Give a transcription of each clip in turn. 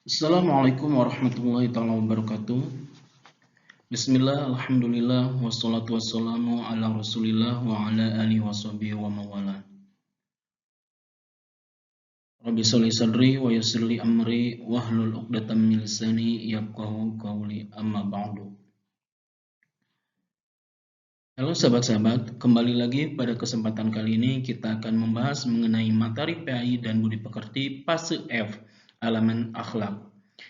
Assalamualaikum warahmatullahi taala wabarakatuh. Bismillah, alhamdulillah, wassalatu wassalamu ala rasulillah wa ala alihi washabihi wa mawala. Rabbi sholli sadri wa yassirli amri wahlul uqdatam min lisani yafqahu qawli amma ba'du. Halo sahabat-sahabat, kembali lagi pada kesempatan kali ini kita akan membahas mengenai materi PAI dan budi pekerti fase F, elemen akhlak.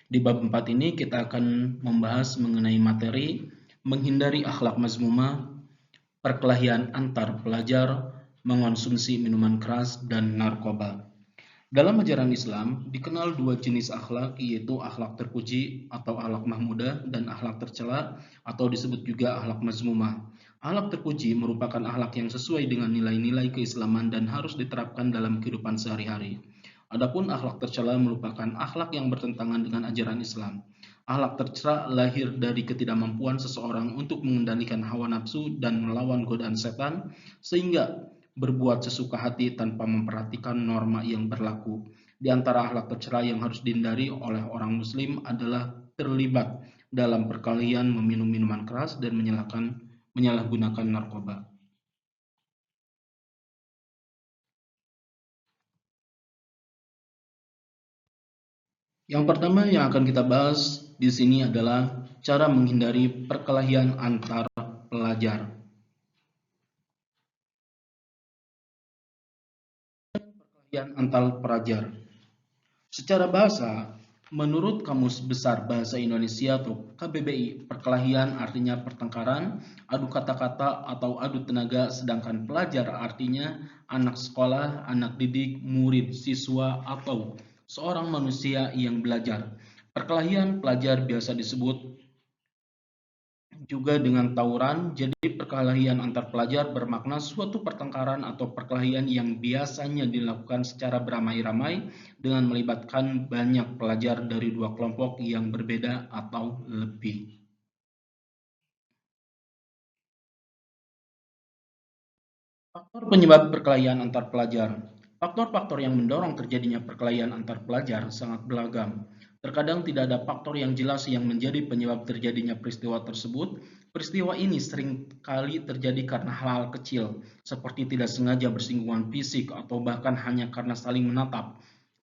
Di bab 4 ini kita akan membahas mengenai materi menghindari akhlak mazmumah, perkelahian antar pelajar, mengonsumsi minuman keras, dan narkoba. Dalam ajaran Islam, dikenal dua jenis akhlak, yaitu akhlak terpuji atau akhlak mahmudah dan akhlak tercela atau disebut juga akhlak mazmumah. Akhlak terpuji merupakan akhlak yang sesuai dengan nilai-nilai keislaman dan harus diterapkan dalam kehidupan sehari-hari. Adapun akhlak tercela merupakan akhlak yang bertentangan dengan ajaran Islam. Akhlak tercela lahir dari ketidakmampuan seseorang untuk mengendalikan hawa nafsu dan melawan godaan setan, sehingga berbuat sesuka hati tanpa memperhatikan norma yang berlaku. Di antara akhlak tercela yang harus dihindari oleh orang muslim adalah terlibat dalam perkelahian meminum minuman keras dan menyalahgunakan narkoba. Yang pertama yang akan kita bahas di sini adalah cara menghindari perkelahian antar pelajar. Perkelahian antar pelajar. Secara bahasa, menurut Kamus Besar Bahasa Indonesia atau KBBI, perkelahian artinya pertengkaran, adu kata-kata atau adu tenaga, sedangkan pelajar artinya anak sekolah, anak didik, murid, siswa, atau seorang manusia yang belajar. Perkelahian pelajar biasa disebut juga dengan tawuran. Jadi perkelahian antar pelajar bermakna suatu pertengkaran atau perkelahian yang biasanya dilakukan secara beramai-ramai dengan melibatkan banyak pelajar dari dua kelompok yang berbeda atau lebih. Faktor penyebab perkelahian antar pelajar. Faktor-faktor yang mendorong terjadinya perkelahian antar pelajar sangat beragam. Terkadang tidak ada faktor yang jelas yang menjadi penyebab terjadinya peristiwa tersebut. Peristiwa ini sering kali terjadi karena hal-hal kecil, seperti tidak sengaja bersinggungan fisik atau bahkan hanya karena saling menatap.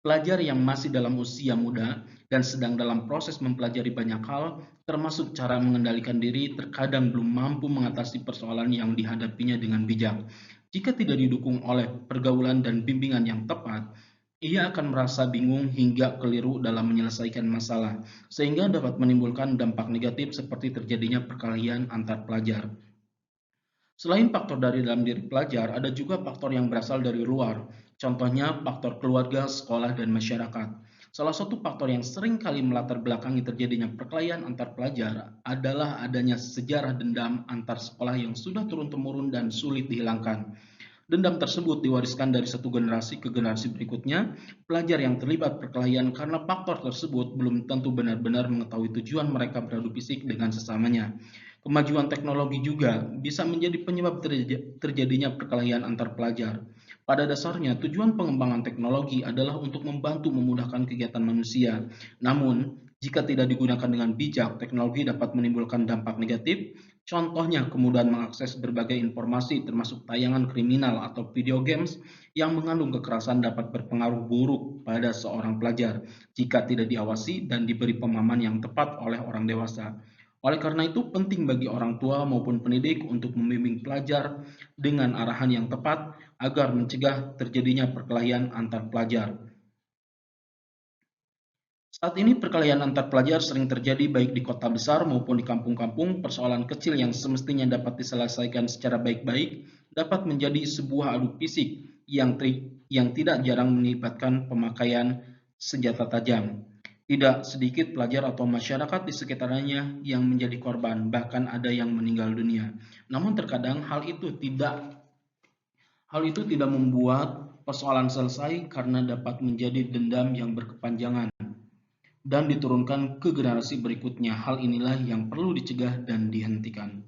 Pelajar yang masih dalam usia muda dan sedang dalam proses mempelajari banyak hal, termasuk cara mengendalikan diri, terkadang belum mampu mengatasi persoalan yang dihadapinya dengan bijak. Jika tidak didukung oleh pergaulan dan bimbingan yang tepat, ia akan merasa bingung hingga keliru dalam menyelesaikan masalah, sehingga dapat menimbulkan dampak negatif seperti terjadinya perkelahian antar pelajar. Selain faktor dari dalam diri pelajar, ada juga faktor yang berasal dari luar. Contohnya faktor keluarga, sekolah, dan masyarakat. Salah satu faktor yang sering kali melatar belakangi terjadinya perkelahian antar pelajar adalah adanya sejarah dendam antar sekolah yang sudah turun-temurun dan sulit dihilangkan. Dendam tersebut diwariskan dari satu generasi ke generasi berikutnya. Pelajar yang terlibat perkelahian karena faktor tersebut belum tentu benar-benar mengetahui tujuan mereka beradu fisik dengan sesamanya. Kemajuan teknologi juga bisa menjadi penyebab terjadinya perkelahian antar pelajar. Pada dasarnya, tujuan pengembangan teknologi adalah untuk membantu memudahkan kegiatan manusia. Namun, jika tidak digunakan dengan bijak, teknologi dapat menimbulkan dampak negatif. Contohnya, kemudahan mengakses berbagai informasi termasuk tayangan kriminal atau video games yang mengandung kekerasan dapat berpengaruh buruk pada seorang pelajar jika tidak diawasi dan diberi pemahaman yang tepat oleh orang dewasa. Oleh karena itu, penting bagi orang tua maupun pendidik untuk membimbing pelajar dengan arahan yang tepat agar mencegah terjadinya perkelahian antar pelajar. Saat ini perkelahian antar pelajar sering terjadi baik di kota besar maupun di kampung-kampung. Persoalan kecil yang semestinya dapat diselesaikan secara baik-baik dapat menjadi sebuah adu fisik yang tidak jarang melibatkan pemakaian senjata tajam. Tidak sedikit pelajar atau masyarakat di sekitarnya yang menjadi korban, bahkan ada yang meninggal dunia. Namun terkadang hal itu tidak membuat persoalan selesai karena dapat menjadi dendam yang berkepanjangan dan diturunkan ke generasi berikutnya. Hal inilah yang perlu dicegah dan dihentikan.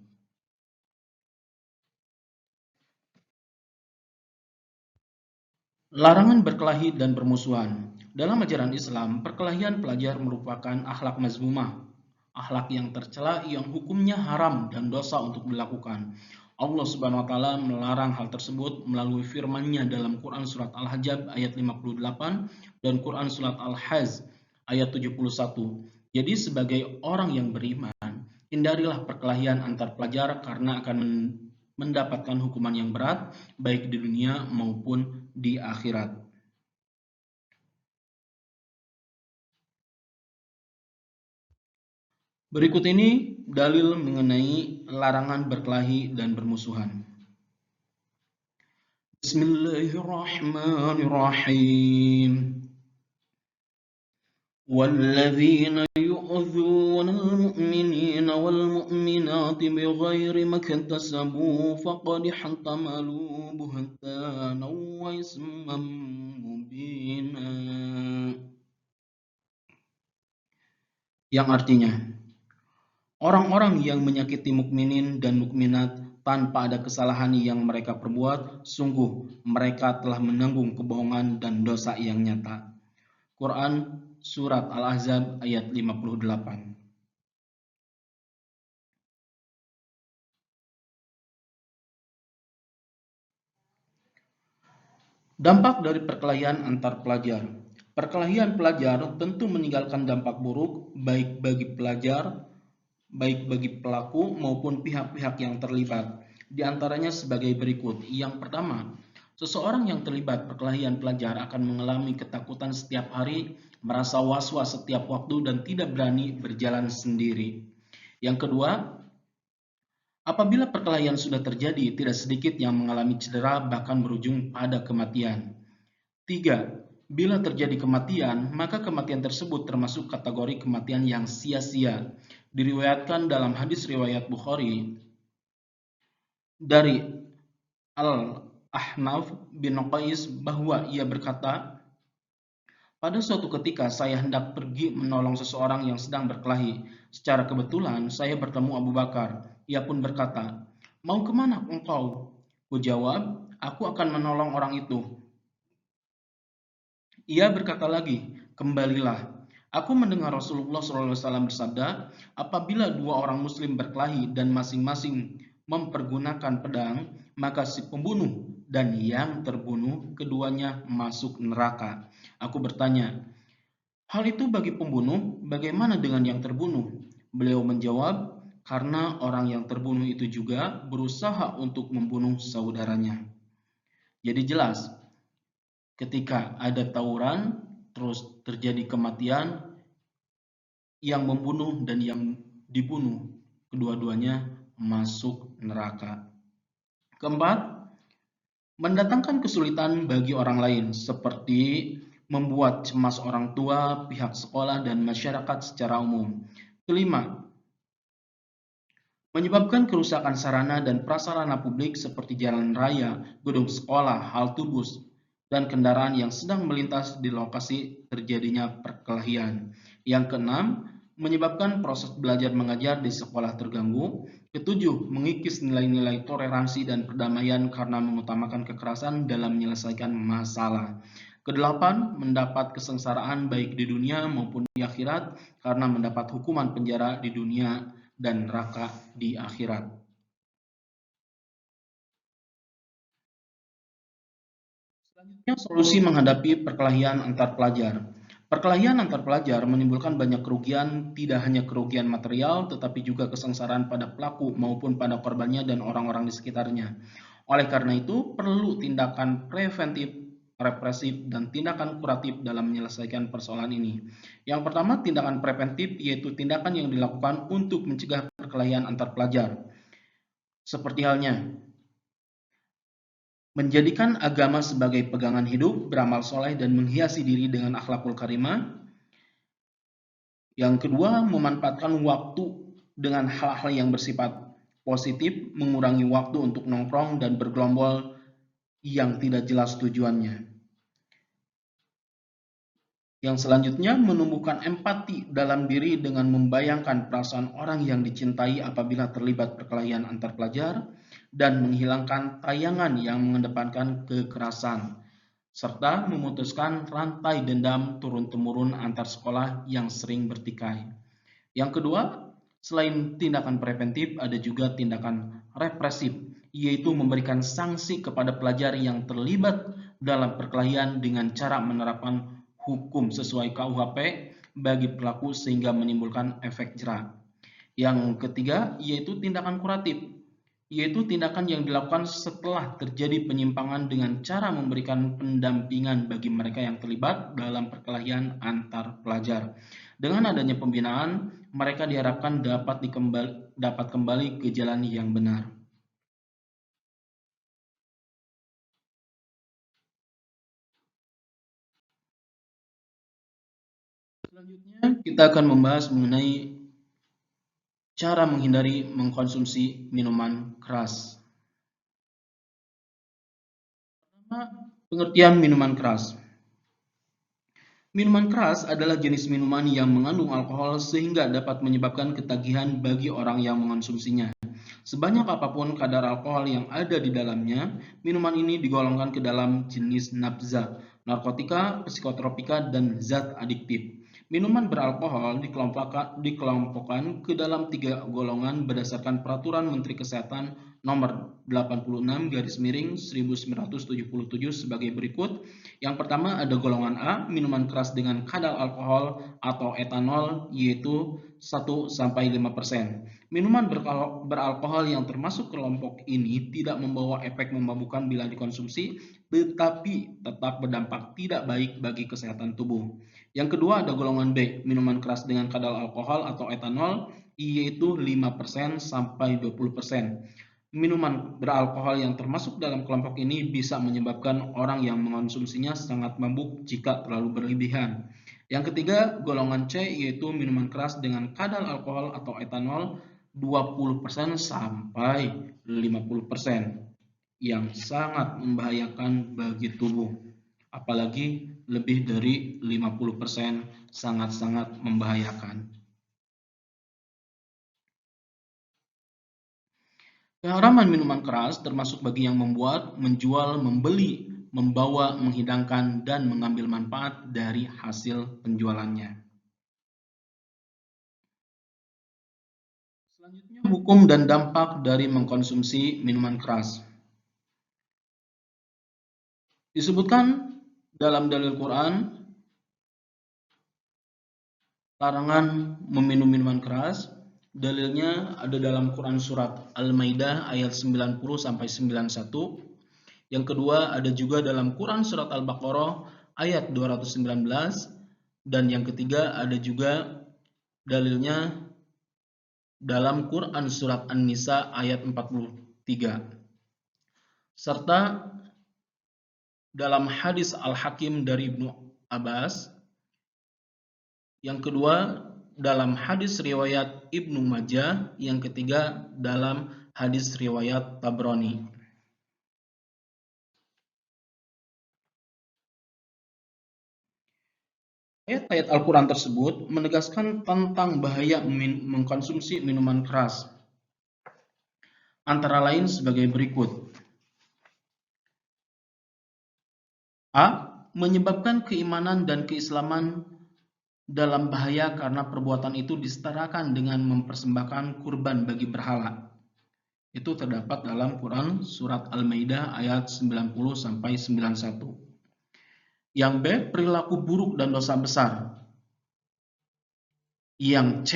Larangan berkelahi dan bermusuhan. Dalam ajaran Islam, perkelahian pelajar merupakan akhlak mazmumah, akhlak yang tercela yang hukumnya haram dan dosa untuk dilakukan. Allah Subhanahu wa taala melarang hal tersebut melalui firman-Nya dalam Quran surat Al-Hajj ayat 58 dan Quran surat Al-Hajj ayat 71. Jadi sebagai orang yang beriman, hindarilah perkelahian antar pelajar karena akan mendapatkan hukuman yang berat baik di dunia maupun di akhirat. Berikut ini dalil mengenai larangan berkelahi dan bermusuhan. Bismillahirrahmanirrahim. والذين يؤذون المؤمنين والمؤمنات بغير ما اكتسبوا فقد احتملوا بهتانا وإثما مبينا. Yang artinya, orang-orang yang menyakiti mukminin dan mukminat tanpa ada kesalahan yang mereka perbuat, sungguh mereka telah menanggung kebohongan dan dosa yang nyata. Quran Surat Al-Ahzab ayat 58. Dampak dari perkelahian antar pelajar. Perkelahian pelajar tentu meninggalkan dampak buruk baik bagi pelajar, baik bagi pelaku maupun pihak-pihak yang terlibat. Di antaranya sebagai berikut. Yang pertama, seseorang yang terlibat perkelahian pelajar akan mengalami ketakutan setiap hari, merasa was-was setiap waktu dan tidak berani berjalan sendiri. Yang kedua, apabila perkelahian sudah terjadi, tidak sedikit yang mengalami cedera bahkan berujung pada kematian. 3. Bila terjadi kematian, maka kematian tersebut termasuk kategori kematian yang sia-sia. Diriwayatkan dalam hadis riwayat Bukhari dari Al-Ahnaf bin Qais bahwa ia berkata, pada suatu ketika saya hendak pergi menolong seseorang yang sedang berkelahi. Secara kebetulan saya bertemu Abu Bakar. Ia pun berkata, mau kemana engkau? Kujawab, aku akan menolong orang itu. Ia berkata lagi, kembalilah. Aku mendengar Rasulullah SAW bersabda, apabila dua orang muslim berkelahi dan masing-masing mempergunakan pedang, maka si pembunuh dan yang terbunuh keduanya masuk neraka. Aku bertanya, hal itu bagi pembunuh, bagaimana dengan yang terbunuh? Beliau menjawab, karena orang yang terbunuh itu juga berusaha untuk membunuh saudaranya. Jadi jelas, ketika ada tawuran, terus terjadi kematian, yang membunuh dan yang dibunuh, kedua-duanya masuk neraka. Keempat, mendatangkan kesulitan bagi orang lain, seperti membuat cemas orang tua, pihak sekolah, dan masyarakat secara umum. Kelima, menyebabkan kerusakan sarana dan prasarana publik seperti jalan raya, gedung sekolah, halte bus, dan kendaraan yang sedang melintas di lokasi terjadinya perkelahian. Yang keenam, menyebabkan proses belajar mengajar di sekolah terganggu. Ketujuh, mengikis nilai-nilai toleransi dan perdamaian karena mengutamakan kekerasan dalam menyelesaikan masalah. Kedelapan, mendapat kesengsaraan baik di dunia maupun di akhirat karena mendapat hukuman penjara di dunia dan neraka di akhirat. Selanjutnya, solusi menghadapi perkelahian antar pelajar. Perkelahian antar pelajar menimbulkan banyak kerugian, tidak hanya kerugian material, tetapi juga kesengsaraan pada pelaku maupun pada korbannya dan orang-orang di sekitarnya. Oleh karena itu, perlu tindakan preventif, represif, dan tindakan kuratif dalam menyelesaikan persoalan ini. Yang pertama, tindakan preventif yaitu tindakan yang dilakukan untuk mencegah perkelahian antar pelajar. Seperti halnya menjadikan agama sebagai pegangan hidup, beramal soleh, dan menghiasi diri dengan akhlakul karimah. Yang kedua, memanfaatkan waktu dengan hal-hal yang bersifat positif, mengurangi waktu untuk nongkrong dan bergerombol yang tidak jelas tujuannya. Yang selanjutnya, menumbuhkan empati dalam diri dengan membayangkan perasaan orang yang dicintai apabila terlibat perkelahian antar pelajar dan menghilangkan tayangan yang mengedepankan kekerasan. serta memutuskan rantai dendam turun-temurun antar sekolah yang sering bertikai. Yang kedua, selain tindakan preventif, ada juga tindakan represif, yaitu memberikan sanksi kepada pelajar yang terlibat dalam perkelahian dengan cara menerapkan hukum sesuai KUHP bagi pelaku sehingga menimbulkan efek jera. Yang ketiga, yaitu tindakan kuratif, yaitu tindakan yang dilakukan setelah terjadi penyimpangan dengan cara memberikan pendampingan bagi mereka yang terlibat dalam perkelahian antar pelajar. Dengan adanya pembinaan, mereka diharapkan dapat kembali ke jalan yang benar. Selanjutnya, kita akan membahas mengenai cara menghindari mengkonsumsi minuman keras. Pertama, pengertian minuman keras. Minuman keras adalah jenis minuman yang mengandung alkohol sehingga dapat menyebabkan ketagihan bagi orang yang mengonsumsinya. Sebanyak apapun kadar alkohol yang ada di dalamnya, minuman ini digolongkan ke dalam jenis nabza, narkotika, psikotropika, dan zat adiktif. Minuman beralkohol dikelompokkan ke dalam 3 golongan berdasarkan Peraturan Menteri Kesehatan Nomor 86/1977 sebagai berikut. Yang pertama ada golongan A, minuman keras dengan kadar alkohol atau etanol, yaitu 1-5%. Minuman beralkohol yang termasuk kelompok ini tidak membawa efek memabukkan bila dikonsumsi, tetapi tetap berdampak tidak baik bagi kesehatan tubuh. Yang kedua ada golongan B, minuman keras dengan kadar alkohol atau etanol, yaitu 5-20%. Minuman beralkohol yang termasuk dalam kelompok ini bisa menyebabkan orang yang mengonsumsinya sangat mabuk jika terlalu berlebihan. Yang ketiga, golongan C, yaitu minuman keras dengan kadar alkohol atau etanol 20% sampai 50%, yang sangat membahayakan bagi tubuh. Apalagi lebih dari 50% sangat-sangat membahayakan. Keharaman minuman keras termasuk bagi yang membuat, menjual, membeli, membawa, menghidangkan, dan mengambil manfaat dari hasil penjualannya. Selanjutnya, hukum dan dampak dari mengkonsumsi minuman keras. Disebutkan dalam dalil Quran, larangan meminum minuman keras. Dalilnya ada dalam Quran surat Al-Maidah ayat 90-91. Yang kedua ada juga dalam Quran surat Al-Baqarah ayat 219. Dan yang ketiga ada juga dalilnya dalam Quran surat An-Nisa ayat 43. Serta dalam hadis Al-Hakim dari Ibnu Abbas. Yang kedua dalam hadis riwayat Ibnu Majah, yang ketiga dalam hadis riwayat Tabrani. Ayat-ayat Al-Quran tersebut menegaskan tentang bahaya mengkonsumsi minuman keras. Antara lain sebagai berikut. A. Menyebabkan keimanan dan keislaman dalam bahaya karena perbuatan itu disetarakan dengan mempersembahkan kurban bagi berhala. Itu terdapat dalam Quran surat Al-Maidah ayat 90-91. Yang B, perilaku buruk dan dosa besar. Yang C,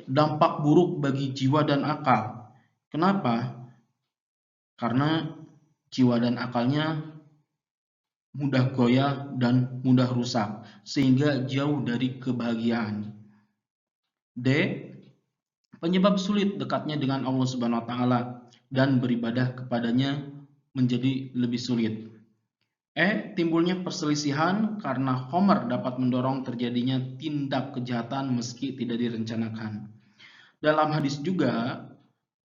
dampak buruk bagi jiwa dan akal. Kenapa? Karena jiwa dan akalnya mudah goyah dan mudah rusak, sehingga jauh dari kebahagiaan. D. Penyebab sulit dekatnya dengan Allah Subhanahu wa taala dan beribadah kepadanya menjadi lebih sulit. E. Timbulnya perselisihan karena khomer dapat mendorong terjadinya tindak kejahatan meski tidak direncanakan. Dalam hadis juga,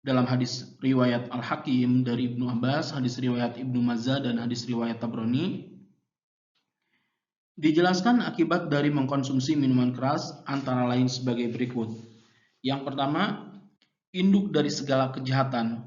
dalam hadis riwayat Al-Hakim dari Ibnu Abbas, hadis riwayat Ibnu Majah, dan hadis riwayat Tabrani, dijelaskan akibat dari mengkonsumsi minuman keras antara lain sebagai berikut. Yang pertama, induk dari segala kejahatan.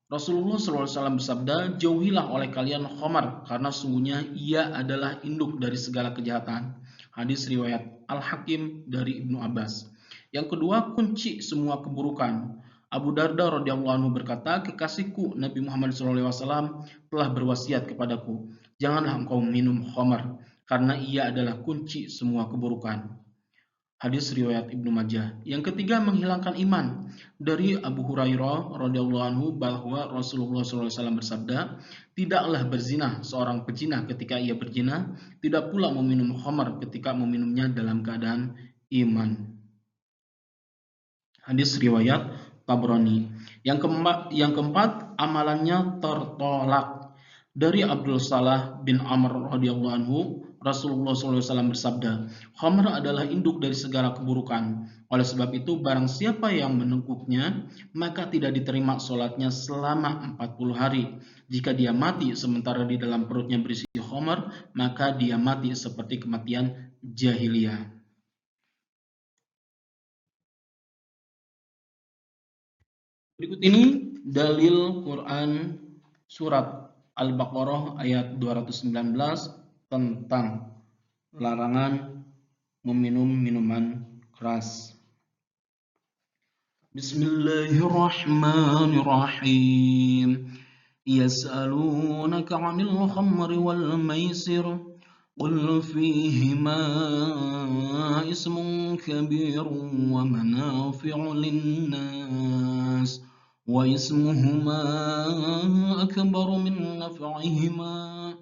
Rasulullah SAW bersabda, jauhilah oleh kalian khamar, karena sungguhnya ia adalah induk dari segala kejahatan. Hadis riwayat Al-Hakim dari Ibnu Abbas. Yang kedua, kunci semua keburukan. Abu Darda radhiyallahu anhu berkata, kekasihku Nabi Muhammad SAW telah berwasiat kepadaku, janganlah engkau minum khamar, karena ia adalah kunci semua keburukan. Hadis riwayat Ibnu Majah. Yang ketiga, menghilangkan iman. Dari Abu Hurairah radhiyallahu anhu bahwa Rasulullah SAW bersabda, tidaklah berzina seorang pezina ketika ia berzina, tidak pula meminum khamar ketika meminumnya dalam keadaan iman. Hadis riwayat Tabrani. Yang keempat, amalannya tertolak. Dari Abdul Salah bin Amr radhiyallahu anhu, Rasulullah SAW bersabda, khamr adalah induk dari segala keburukan. Oleh sebab itu, barang siapa yang menengkuknya, maka tidak diterima sholatnya selama 40 hari. Jika dia mati sementara di dalam perutnya berisi khamr, maka dia mati seperti kematian jahiliyah. Berikut ini dalil Quran surat Al-Baqarah ayat 219 tentang larangan meminum minuman keras. Bismillahirrahmanirrahim. Yas'alunaka 'anil khamri wal maisir qul fihima ismun kabirun wa manafi'u lin-nas wa ismuhuma akbaru min naf'ihima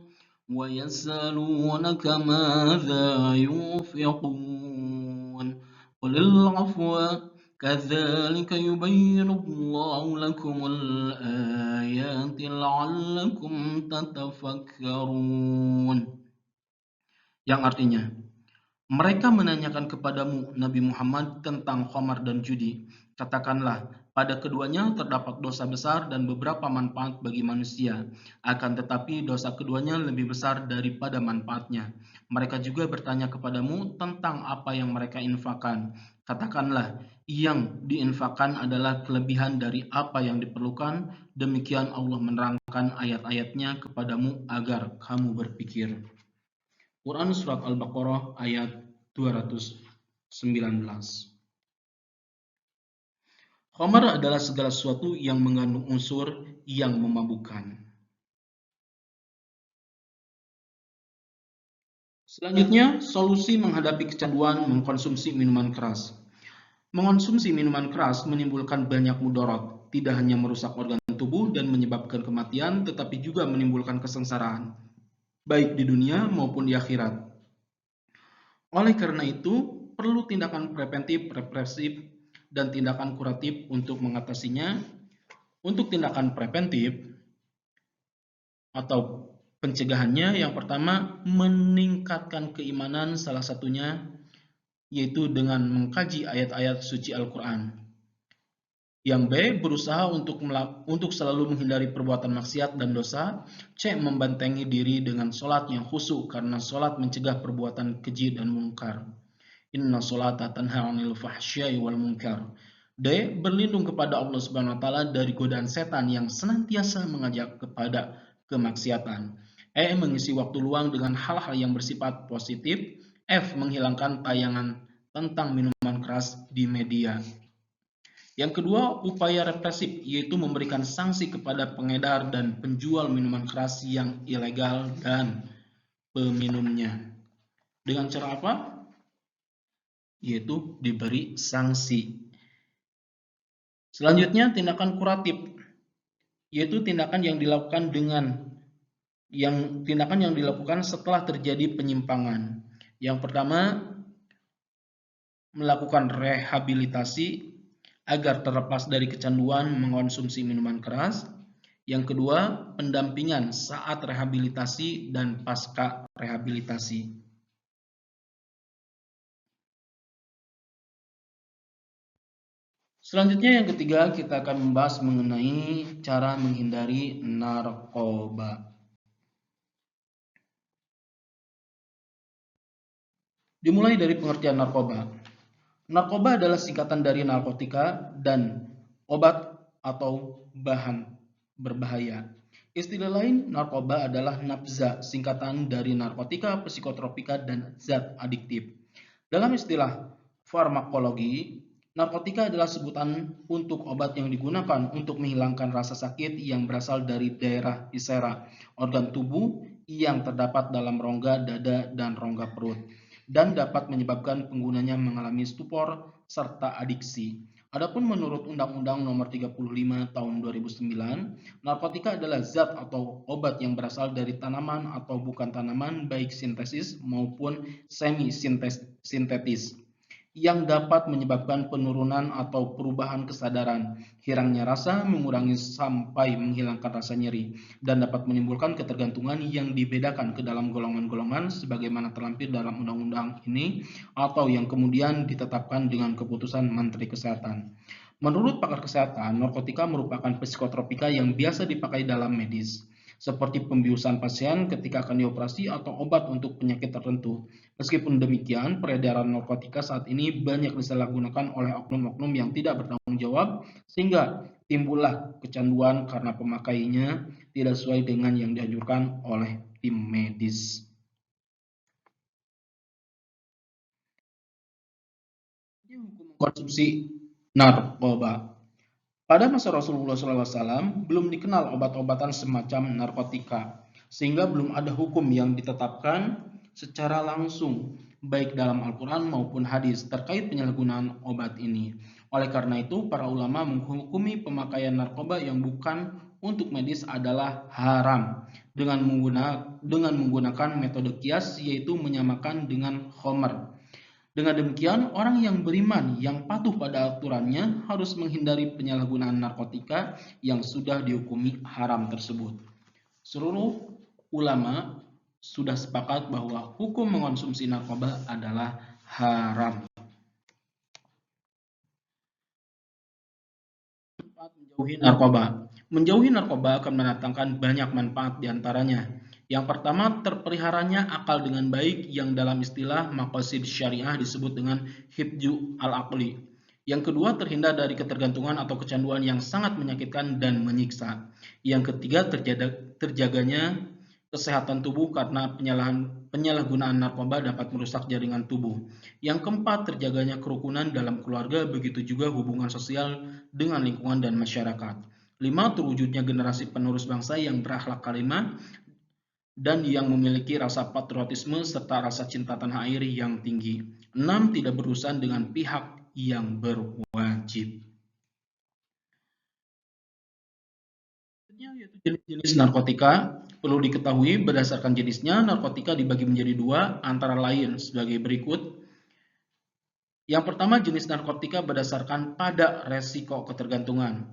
wa yas'alunaka madza yunfiqun qulil 'afwa كذلك يبين الله لكم الآيات لعلكم تتفكرون. Yang artinya, mereka menanyakan kepadamu Nabi Muhammad tentang khamar dan judi. Katakanlah, pada keduanya terdapat dosa besar dan beberapa manfaat bagi manusia. Akan tetapi dosa keduanya lebih besar daripada manfaatnya. Mereka juga bertanya kepadamu tentang apa yang mereka infakkan. Katakanlah, yang diinfakkan adalah kelebihan dari apa yang diperlukan. Demikian Allah menerangkan ayat-ayatnya kepadamu agar kamu berpikir. Quran Surat Al-Baqarah ayat 219. Khamar adalah segala sesuatu yang mengandung unsur yang memabukkan. Selanjutnya, solusi menghadapi kecanduan mengkonsumsi minuman keras. Mengonsumsi minuman keras menimbulkan banyak mudarat, tidak hanya merusak organ tubuh dan menyebabkan kematian, tetapi juga menimbulkan kesengsaraan, baik di dunia maupun di akhirat. Oleh karena itu, perlu tindakan preventif, represif, dan tindakan kuratif untuk mengatasinya. Untuk tindakan preventif atau pencegahannya, yang pertama, meningkatkan keimanan, salah satunya yaitu dengan mengkaji ayat-ayat suci Al-Quran. Yang B, berusaha untuk selalu menghindari perbuatan maksiat dan dosa. C, membentengi diri dengan sholat yang khusyuk karena sholat mencegah perbuatan keji dan munkar. Inna sholata tanha 'anil fahsya'i wal munkar. D, berlindung kepada Allah Subhanahu wa taala dari godaan setan yang senantiasa mengajak kepada kemaksiatan. E, mengisi waktu luang dengan hal-hal yang bersifat positif. F, menghilangkan tayangan tentang minuman keras di media. Yang kedua, upaya represif, yaitu memberikan sanksi kepada pengedar dan penjual minuman keras yang ilegal dan peminumnya. Dengan cara apa? Yaitu diberi sanksi. Selanjutnya, tindakan kuratif, yaitu tindakan yang dilakukan setelah terjadi penyimpangan. Yang pertama, melakukan rehabilitasi agar terlepas dari kecanduan mengonsumsi minuman keras. Yang kedua, pendampingan saat rehabilitasi dan pasca rehabilitasi. Selanjutnya yang ketiga, kita akan membahas mengenai cara menghindari narkoba. Dimulai dari pengertian narkoba. Narkoba adalah singkatan dari narkotika dan obat atau bahan berbahaya. Istilah lain, narkoba adalah nafza, singkatan dari narkotika, psikotropika, dan zat adiktif. Dalam istilah farmakologi, narkotika adalah sebutan untuk obat yang digunakan untuk menghilangkan rasa sakit yang berasal dari daerah visera, organ tubuh yang terdapat dalam rongga dada dan rongga perut, dan dapat menyebabkan penggunanya mengalami stupor serta adiksi. Adapun menurut Undang-Undang Nomor 35 Tahun 2009, narkotika adalah zat atau obat yang berasal dari tanaman atau bukan tanaman baik sintesis maupun semi-sintetis yang dapat menyebabkan penurunan atau perubahan kesadaran, hilangnya rasa, mengurangi sampai menghilangkan rasa nyeri, dan dapat menimbulkan ketergantungan yang dibedakan ke dalam golongan-golongan sebagaimana terlampir dalam undang-undang ini atau yang kemudian ditetapkan dengan keputusan Menteri Kesehatan. Menurut pakar kesehatan, narkotika merupakan psikotropika yang biasa dipakai dalam medis, seperti pembiusan pasien ketika akan dioperasi atau obat untuk penyakit tertentu. Meskipun demikian, peredaran narkotika saat ini banyak disalahgunakan oleh oknum-oknum yang tidak bertanggung jawab, sehingga timbullah kecanduan karena pemakainya tidak sesuai dengan yang dianjurkan oleh tim medis. Hukum konsumsi narkoba. Pada masa Rasulullah SAW belum dikenal obat-obatan semacam narkotika, sehingga belum ada hukum yang ditetapkan secara langsung, baik dalam Al-Quran maupun hadis terkait penyalahgunaan obat ini. Oleh karena itu, para ulama menghukumi pemakaian narkoba yang bukan untuk medis adalah haram dengan menggunakan metode kias, yaitu menyamakan dengan khamar. Dengan demikian, orang yang beriman yang patuh pada aturannya harus menghindari penyalahgunaan narkotika yang sudah dihukumi haram tersebut. Seluruh ulama sudah sepakat bahwa hukum mengonsumsi narkoba adalah haram. Menjauhi narkoba. Menjauhi narkoba akan mendatangkan banyak manfaat diantaranya. Yang pertama, terpeliharanya akal dengan baik yang dalam istilah maqasid syariah disebut dengan hifdzu al-aqli. Yang kedua, terhindar dari ketergantungan atau kecanduan yang sangat menyakitkan dan menyiksa. Yang ketiga, terjaganya kesehatan tubuh karena penyalahgunaan narkoba dapat merusak jaringan tubuh. Yang keempat, terjaganya kerukunan dalam keluarga, begitu juga hubungan sosial dengan lingkungan dan masyarakat. 5. Terwujudnya generasi penerus bangsa yang berakhlak karimah dan yang memiliki rasa patriotisme serta rasa cinta tanah air yang tinggi. 6. Tidak berurusan dengan pihak yang berwajib. Yaitu jenis-jenis narkotika. Perlu diketahui berdasarkan jenisnya, narkotika dibagi menjadi dua, antara lain sebagai berikut. Yang pertama, jenis narkotika berdasarkan pada resiko ketergantungan.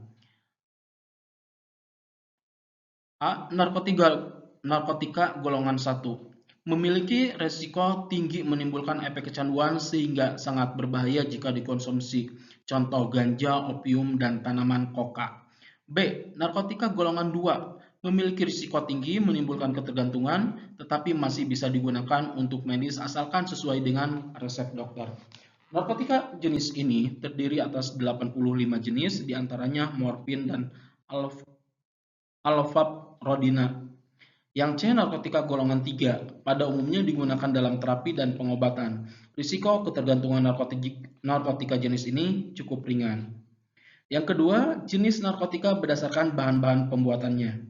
A. Narkotika golongan 1 memiliki resiko tinggi menimbulkan efek kecanduan sehingga sangat berbahaya jika dikonsumsi. Contoh ganja, opium, dan tanaman koka. B. Narkotika golongan 2 memiliki risiko tinggi menimbulkan ketergantungan tetapi masih bisa digunakan untuk medis asalkan sesuai dengan resep dokter. Narkotika jenis ini terdiri atas 85 jenis, diantaranya morfin dan alfaprodina. Yang C. Narkotika golongan 3 pada umumnya digunakan dalam terapi dan pengobatan. Risiko ketergantungan narkotika jenis ini cukup ringan. Yang kedua, jenis narkotika berdasarkan bahan-bahan pembuatannya.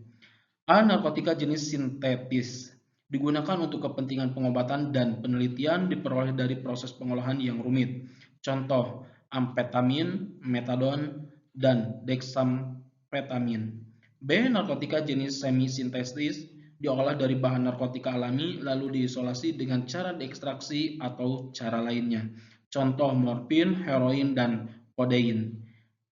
A. Narkotika jenis sintetis digunakan untuk kepentingan pengobatan dan penelitian, diperoleh dari proses pengolahan yang rumit. Contoh, amfetamin, metadon, dan dexamfetamin. B. Narkotika jenis semi-sintetis diolah dari bahan narkotika alami lalu diisolasi dengan cara diekstraksi atau cara lainnya. Contoh, morfin, heroin, dan kodein.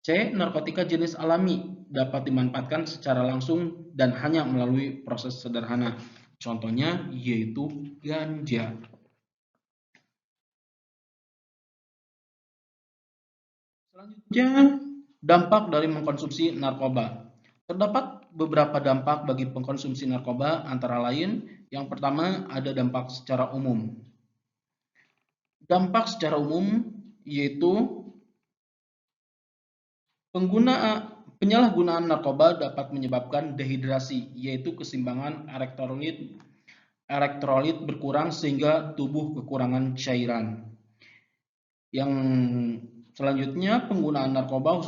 C. Narkotika jenis alami dapat dimanfaatkan secara langsung dan hanya melalui proses sederhana. Contohnya yaitu ganja. Selanjutnya, dampak dari mengkonsumsi narkoba. Terdapat beberapa dampak bagi pengkonsumsi narkoba, antara lain yang pertama ada dampak secara umum. Dampak secara umum yaitu Penyalahgunaan narkoba dapat menyebabkan dehidrasi, yaitu keseimbangan elektrolit berkurang sehingga tubuh kekurangan cairan. Yang selanjutnya, penggunaan narkoba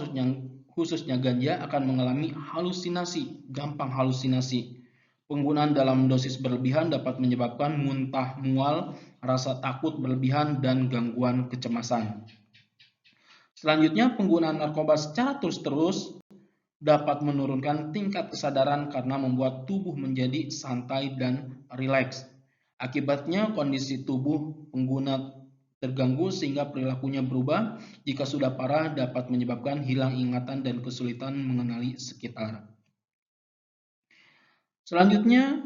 khususnya ganja akan mengalami halusinasi, gampang halusinasi. Penggunaan dalam dosis berlebihan dapat menyebabkan muntah, mual, rasa takut berlebihan, dan gangguan kecemasan. Selanjutnya, penggunaan narkoba secara terus-terus dapat menurunkan tingkat kesadaran karena membuat tubuh menjadi santai dan rileks. Akibatnya, kondisi tubuh pengguna terganggu sehingga perilakunya berubah. Jika sudah parah, dapat menyebabkan hilang ingatan dan kesulitan mengenali sekitar. Selanjutnya,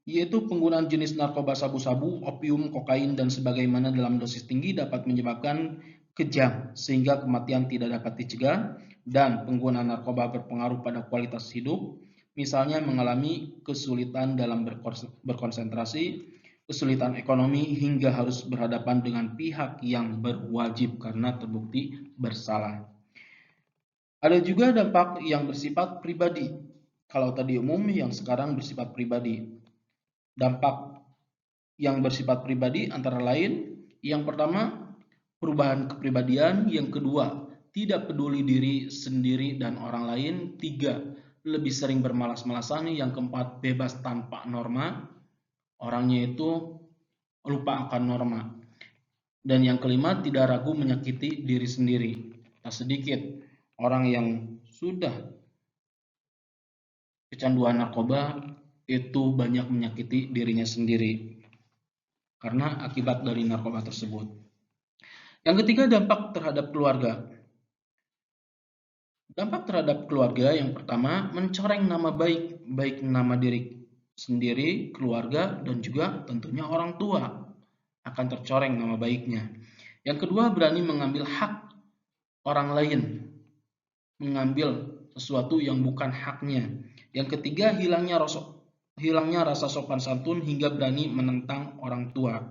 yaitu penggunaan jenis narkoba sabu-sabu, opium, kokain, dan sebagaimana dalam dosis tinggi dapat menyebabkan kejang sehingga kematian tidak dapat dicegah, dan penggunaan narkoba berpengaruh pada kualitas hidup, misalnya mengalami kesulitan dalam berkonsentrasi, kesulitan ekonomi, hingga harus berhadapan dengan pihak yang berwajib karena terbukti bersalah. Ada juga dampak yang bersifat pribadi. Kalau tadi umum, yang sekarang bersifat pribadi. Dampak yang bersifat pribadi antara lain, yang pertama, perubahan kepribadian. Yang kedua, tidak peduli diri sendiri dan orang lain. Tiga, lebih sering bermalas-malasan. Yang keempat, bebas tanpa norma. Orangnya itu lupa akan norma. Dan yang kelima, tidak ragu menyakiti diri sendiri. Tak sedikit orang yang sudah kecanduan narkoba itu banyak menyakiti dirinya sendiri karena akibat dari narkoba tersebut. Yang ketiga, dampak terhadap keluarga. Dampak terhadap keluarga yang pertama, mencoreng nama baik nama diri sendiri, keluarga, dan juga tentunya orang tua akan tercoreng nama baiknya. Yang kedua, berani mengambil hak orang lain, mengambil sesuatu yang bukan haknya. Yang ketiga, hilangnya rasa sopan santun hingga berani menentang orang tua.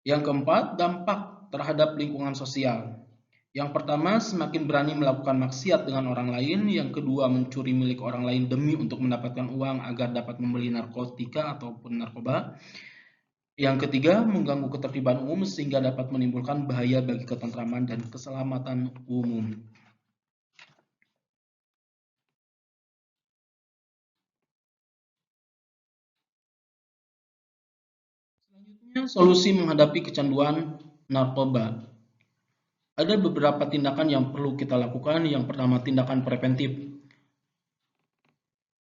Yang keempat, dampak terhadap lingkungan sosial. Yang pertama, semakin berani melakukan maksiat dengan orang lain. Yang kedua, mencuri milik orang lain demi untuk mendapatkan uang agar dapat membeli narkotika ataupun narkoba. Yang ketiga, mengganggu ketertiban umum sehingga dapat menimbulkan bahaya bagi ketentraman dan keselamatan umum. Selanjutnya, solusi menghadapi kecanduan narkoba. Ada beberapa tindakan yang perlu kita lakukan. Yang pertama, tindakan preventif.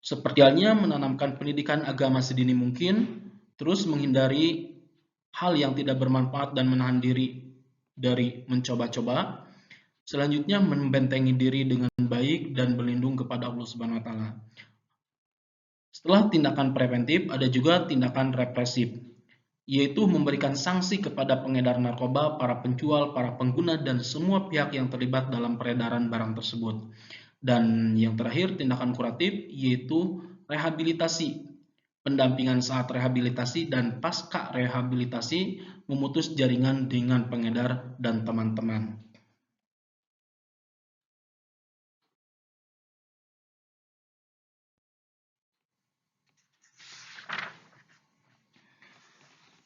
Seperti halnya menanamkan pendidikan agama sedini mungkin, terus menghindari hal yang tidak bermanfaat dan menahan diri dari mencoba-coba. Selanjutnya, membentengi diri dengan baik dan berlindung kepada Allah Subhanahu wa taala. Setelah tindakan preventif, ada juga tindakan represif, yaitu memberikan sanksi kepada pengedar narkoba, para penjual, para pengguna, dan semua pihak yang terlibat dalam peredaran barang tersebut. Dan yang terakhir, tindakan kuratif, yaitu rehabilitasi, pendampingan saat rehabilitasi dan pasca rehabilitasi, memutus jaringan dengan pengedar dan teman-teman.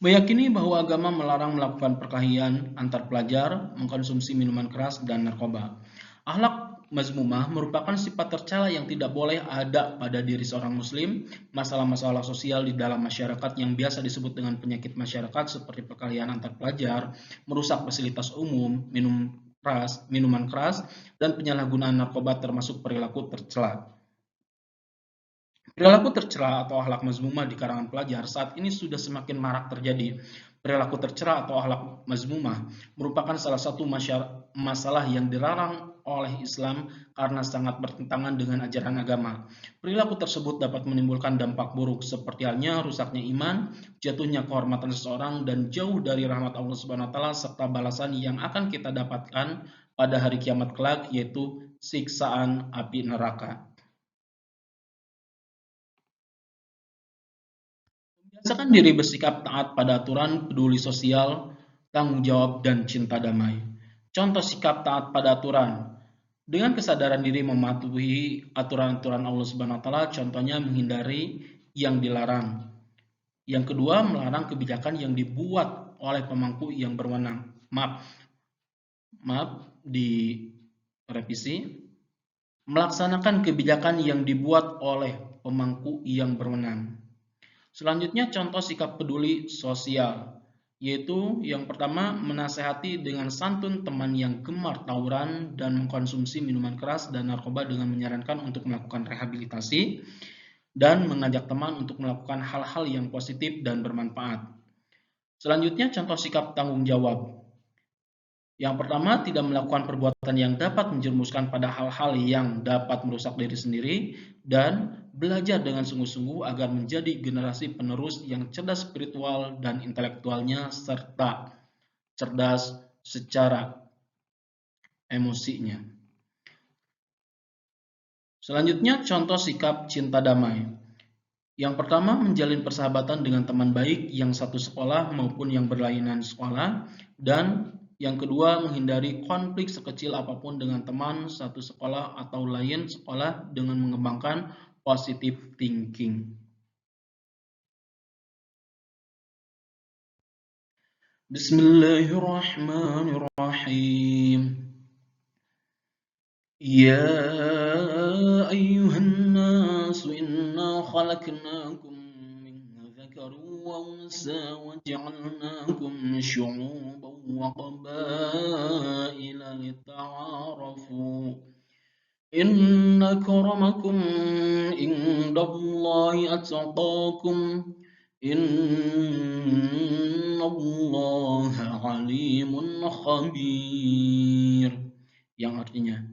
Meyakini bahwa agama melarang melakukan perkelahian antar pelajar, mengkonsumsi minuman keras, dan narkoba. Akhlak mazmumah merupakan sifat tercela yang tidak boleh ada pada diri seorang muslim. Masalah-masalah sosial di dalam masyarakat yang biasa disebut dengan penyakit masyarakat seperti perkelahian antar pelajar, merusak fasilitas umum, minuman keras, dan penyalahgunaan narkoba termasuk perilaku tercela. Perilaku tercela atau akhlak mazmumah di kalangan pelajar saat ini sudah semakin marak terjadi. Perilaku tercela atau akhlak mazmumah merupakan salah satu masalah yang dilarang oleh Islam karena sangat bertentangan dengan ajaran agama. Perilaku tersebut dapat menimbulkan dampak buruk seperti halnya rusaknya iman, jatuhnya kehormatan seseorang, dan jauh dari rahmat Allah Subhanahu wa taala serta balasan yang akan kita dapatkan pada hari kiamat kelak, yaitu siksaan api neraka. Biasakan diri bersikap taat pada aturan, peduli sosial, tanggung jawab, dan cinta damai. Contoh sikap taat pada aturan. Dengan kesadaran diri mematuhi aturan-aturan Allah Subhanahu wa taala, contohnya menghindari yang dilarang. Yang kedua, melarang kebijakan yang dibuat oleh pemangku yang berwenang. Maaf, direvisi. Melaksanakan kebijakan yang dibuat oleh pemangku yang berwenang. Selanjutnya, contoh sikap peduli sosial, yaitu yang pertama, menasehati dengan santun teman yang gemar tawuran dan mengkonsumsi minuman keras dan narkoba dengan menyarankan untuk melakukan rehabilitasi dan mengajak teman untuk melakukan hal-hal yang positif dan bermanfaat. Selanjutnya, contoh sikap tanggung jawab. Yang pertama, tidak melakukan perbuatan yang dapat menjerumuskan pada hal-hal yang dapat merusak diri sendiri, dan belajar dengan sungguh-sungguh agar menjadi generasi penerus yang cerdas spiritual dan intelektualnya, serta cerdas secara emosinya. Selanjutnya, contoh sikap cinta damai. Yang pertama, menjalin persahabatan dengan teman baik yang satu sekolah maupun yang berlainan sekolah, dan yang kedua, menghindari konflik sekecil apapun dengan teman satu sekolah atau lain sekolah dengan mengembangkan positive thinking. Bismillahirrahmanirrahim. Ya ayyuhan nasu inna khalaqnakum وأنثى وجعلناكم شعوبا وقبائل لتعارفوا إن أكرمكم عند الله أتقاكم إن الله عليم خبير, yang artinya,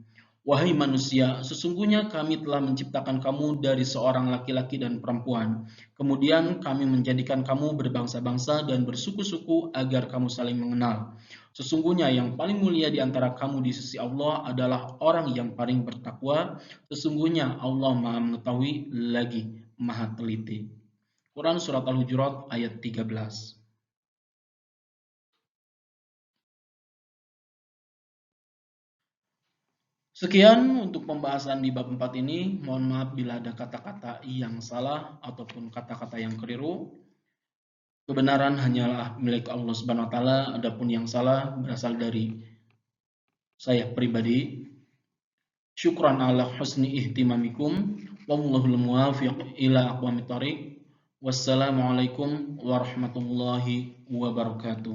wahai manusia, sesungguhnya kami telah menciptakan kamu dari seorang laki-laki dan perempuan. Kemudian kami menjadikan kamu berbangsa-bangsa dan bersuku-suku agar kamu saling mengenal. Sesungguhnya yang paling mulia di antara kamu di sisi Allah adalah orang yang paling bertakwa. Sesungguhnya Allah Maha mengetahui lagi Maha teliti. Quran Surat Al-Hujurat ayat 13. Sekian untuk pembahasan di bab 4 ini. Mohon maaf bila ada kata-kata yang salah ataupun kata-kata yang keliru. Kebenaran hanyalah milik Allah Subhanahu wa taala, adapun yang salah berasal dari saya pribadi. Syukran ala husni ihtimamikum. Wallahul muwaffiq ila aqwamit thoriq. Wassalamualaikum warahmatullahi wabarakatuh.